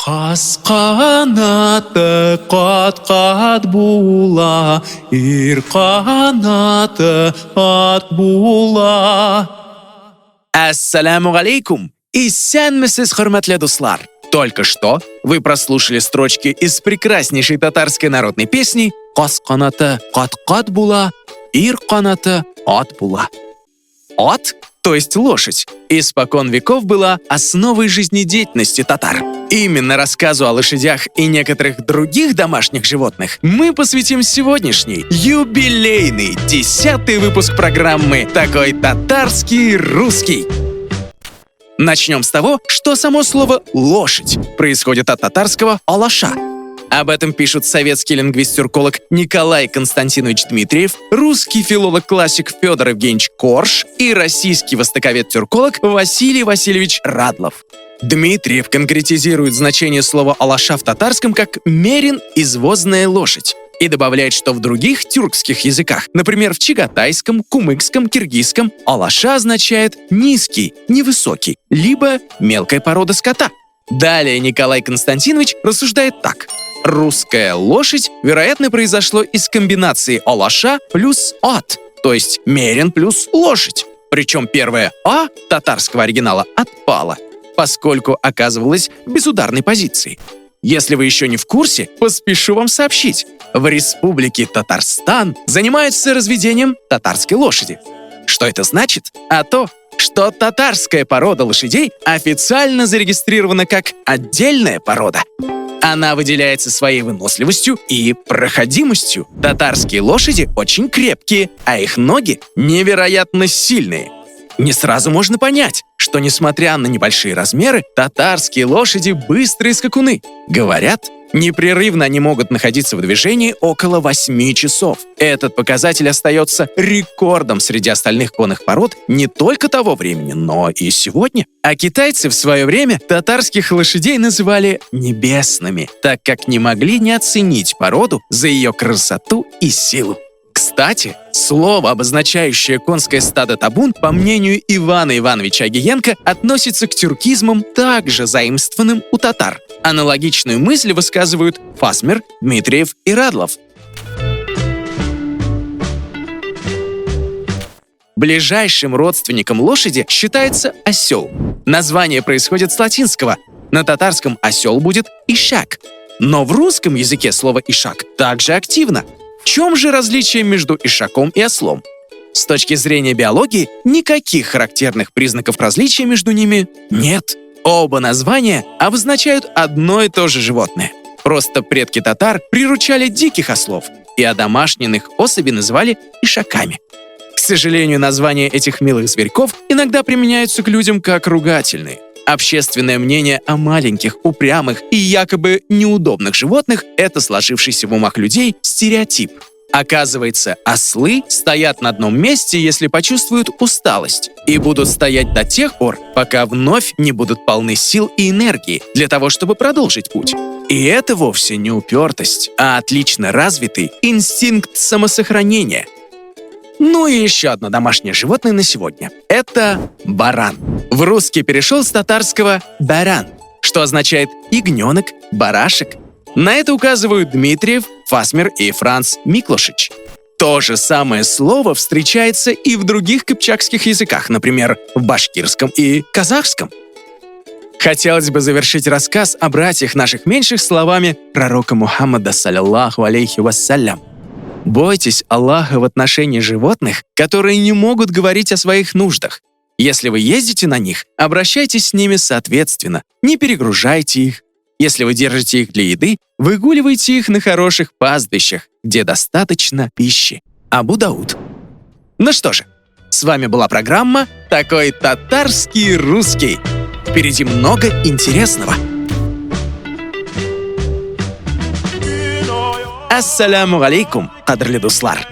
Қас қанаты қат-қат була, ир қанаты ат була. Ассаляму алейкум! Исәнмесез, хөрмәтле дуслар! Только что вы прослушали строчки из прекраснейшей татарской народной песни «Қас қанаты қат-қат була, ир қанаты ат була». Ат, то есть лошадь, испокон веков была основой жизнедеятельности татар. Именно рассказу о лошадях и некоторых других домашних животных мы посвятим сегодняшний юбилейный 10-й выпуск программы «Такой татарский русский». Начнем с того, что само слово «лошадь» происходит от татарского «алаша». Об этом пишут советский лингвист-тюрколог Николай Константинович Дмитриев, русский филолог-классик Федор Евгеньевич Корж и российский востоковед-тюрколог Василий Васильевич Радлов. Дмитриев конкретизирует значение слова «алаша» в татарском как «мерин, извозная лошадь» и добавляет, что в других тюркских языках, например, в чагатайском, кумыкском, киргизском, алаша означает «низкий», «невысокий», либо «мелкая порода скота». Далее Николай Константинович рассуждает так. Русская лошадь, вероятно, произошло из комбинации алаша плюс ат, то есть мерин плюс лошадь. Причем первое «а» татарского оригинала отпало, поскольку оказывалось в безударной позиции. Если вы еще не в курсе, поспешу вам сообщить. В Республике Татарстан занимаются разведением татарской лошади. Что это значит? А то, что татарская порода лошадей официально зарегистрирована как отдельная порода. Она выделяется своей выносливостью и проходимостью. Татарские лошади очень крепкие, а их ноги невероятно сильные. Не сразу можно понять, что, несмотря на небольшие размеры, татарские лошади быстрые скакуны. Говорят, непрерывно они могут находиться в движении около 8 часов. Этот показатель остается рекордом среди остальных конных пород не только того времени, но и сегодня. А китайцы в свое время татарских лошадей называли «небесными», так как не могли не оценить породу за ее красоту и силу. Кстати, слово, обозначающее конское стадо табун, по мнению Ивана Ивановича Агиенко, относится к тюркизмам, также заимствованным у татар. Аналогичную мысль высказывают Фасмер, Дмитриев и Радлов. Ближайшим родственником лошади считается осел. Название происходит с латинского. На татарском осел будет ишак. Но в русском языке слово ишак также активно. В чем же различие между ишаком и ослом? С точки зрения биологии, никаких характерных признаков различия между ними нет. Оба названия обозначают одно и то же животное. Просто предки татар приручали диких ослов, и одомашненных особей называли ишаками. К сожалению, названия этих милых зверьков иногда применяются к людям как ругательные. Общественное мнение о маленьких, упрямых и якобы неудобных животных – это сложившийся в умах людей стереотип. Оказывается, ослы стоят на одном месте, если почувствуют усталость, и будут стоять до тех пор, пока вновь не будут полны сил и энергии для того, чтобы продолжить путь. И это вовсе не упертость, а отлично развитый инстинкт самосохранения. Ну и еще одно домашнее животное на сегодня – это баран. В русский перешел с татарского «баран», что означает «ягненок», «барашек». На это указывают Дмитриев, Фасмер и Франц Миклошич. То же самое слово встречается и в других кыпчакских языках, например, в башкирском и казахском. Хотелось бы завершить рассказ о братьях наших меньших словами пророка Мухаммада, саллаллаху алейхи вассалям. Бойтесь Аллаха в отношении животных, которые не могут говорить о своих нуждах. Если вы ездите на них, обращайтесь с ними соответственно, не перегружайте их. Если вы держите их для еды, выгуливайте их на хороших пастбищах, где достаточно пищи. Абу Дауд. Ну что же, с вами была программа «Такой татарский русский». Впереди много интересного. Ассаляму алейкум, кадрлы дуслар.